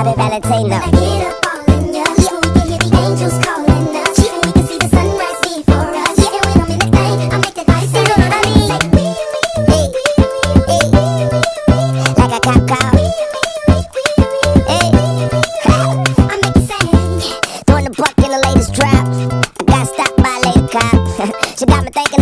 Happy Valentino. When I get up all in ya, we can hear the angels calling us, and we can see the sunrise before us. And when I'm in the thing, I make that vibe. You know what I mean? Like Like a cop car. I make it sing. Throwing the buck in the latest drop. I got stopped by a lady cop. She got me thinking